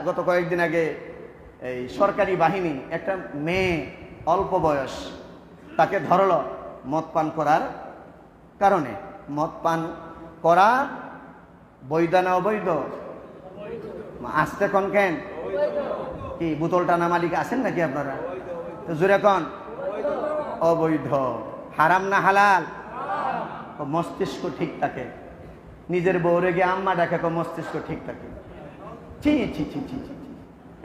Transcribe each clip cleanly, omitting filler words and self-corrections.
গত কয়েকদিন আগে এই সরকারি বাহিনী একটা মেয়ে অল্প বয়স তাকে ধরলো মদ পান করার কারণে। মদ পান করা বৈধ না অবৈধ? আসতে কন কেন কি বোতলটা না মালিক আছেন নাকি আপনারা? তো জোরে কন অবৈধ। হারাম না হালাল? মস্তিষ্ক ঠিক থাকে। নিজের বউরে গিয়ে আম্মা ডাকে মস্তিষ্ক ঠিক থাকে। ছি ছি ছি ছি ছি।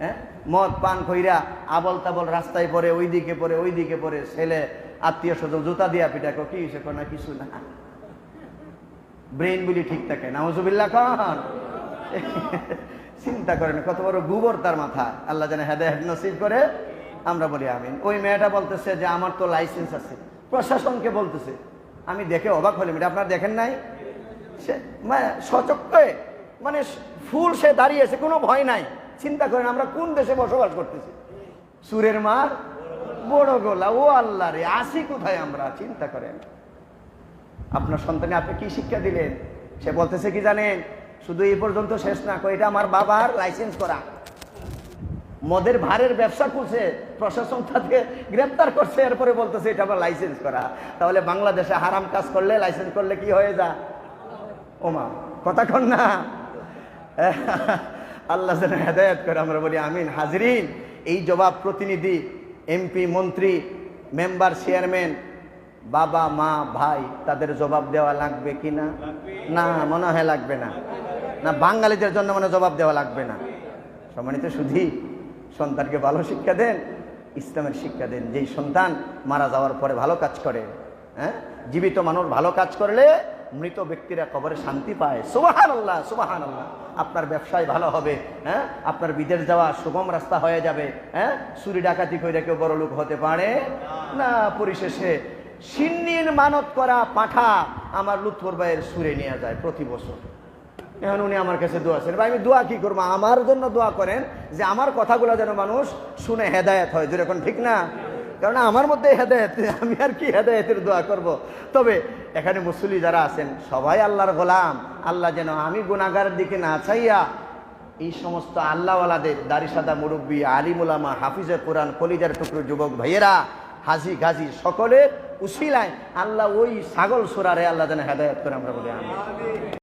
হ্যাঁ, মদ পান কইরা আবল তাবল রাস্তায় পড়ে, ওইদিকে পড়ে ওইদিকে পড়ে, ছেলে আত্মীয় স্বজন জুতা দিয়া পিটা কি হয়েছে? না কিছু না। ব্রেন বলি ঠিক থাকে। নাউজুবিল্লাহ কন। চিন্তা করেন কত বড় গোবর তার মাথা। আল্লাহ যেন হেদায়েত নসিব করে, আমরা বলি আমিন। ওই মেয়েটা বলতেছে যে আমার তো লাইসেন্স আছে, প্রশাসনকে বলতেছে। আমি দেখে অবাক হলাম, এটা আপনারা দেখেন নাই? সে সচক্ষে মানে ফুল সে দাঁড়িয়েছে, কোনো ভয় নাই। চিন্তা করেন আমরা কোন দেশে বসবাস করতেছি? সুরের মার বড় গোলা। ও আল্লাহ রে, আসি কোথায় আমরা? চিন্তা করেন। আপনার সন্তানে আপনি কি শিক্ষা দিলেন? সে বলতেছে কি জানেন? শুধু এই পর্যন্ত শেষ না, এটা আমার বাবার লাইসেন্স করা। মদের ভারের ব্যবসা করছে, প্রশাসন তাকে গ্রেপ্তার করছে, এরপরে বলতেছে এটা আমার লাইসেন্স করা। তাহলে বাংলাদেশে হারাম কাজ করলে, লাইসেন্স করলে কি হয়ে যা? ওমা, কথা কন না। আল্লাহ যেন হেদায়েত করে, আমরা বলি আমিন। হাজরিন, এই জবাব প্রতিনিধি, এমপি, মন্ত্রী, মেম্বার, চেয়ারম্যান, বাবা, মা, ভাই, তাদের জবাব দেওয়া লাগবে কি না? না, মনে হয় লাগবে না। না, বাঙালিদের জন্য মনে জবাব দেওয়া লাগবে না। সম্মানিত সুধী, সন্তানকে ভালো শিক্ষা দেন, ইসলামের শিক্ষা দেন। যেই সন্তান মারা যাওয়ার পরে ভালো কাজ করে, হ্যাঁ, জীবিত মানুষ ভালো কাজ করলে মৃত ব্যক্তিরা কবরে শান্তি পায়। সুবহানাল্লাহ, সুবহানাল্লাহ। আপনার ব্যবসায় ভালো হবে, হ্যাঁ, আপনার বিদেশ যাওয়া সুগম রাস্তা হয়ে যাবে, হ্যাঁ, চুরি ডাকাতি করে কেউ বড় লোক হতে পারে না। পরিশেষে সিন্নির মানত করা পাঠা আমার লুৎফর ভাইয়ের সুরে নিয়ে যায় প্রতি বছর। এখন উনি আমার কাছে দোয়া করেন। ভাই আমি দোয়া কি করবো? আমার জন্য দোয়া করেন যে আমার কথাগুলো যেন মানুষ শুনে হেদায়েত হয়। যেরকম ঠিক না? কারণ আমার মধ্যে হেদায়েত, আমি আর কি হেদায়েতের দোয়া করব। তবে এখানে মুসল্লি যারা আছেন সবাই আল্লাহর গোলাম। আল্লাহ যেন আমি গুনাহগারের দিকে না চাইয়া এই সমস্ত আল্লাহওয়ালাদের, দাড়ি সাদা মুরব্বী, আলিম উলামা, হাফিজে কোরআন, কলিজার টুকরো যুবক ভাইয়েরা, হাজি গাজী সকলের উসিলায় আল্লাহ ওই ছাগল সুরারে আল্লাহ যেন হেদায়েত করে, আমরা বলি আমিন।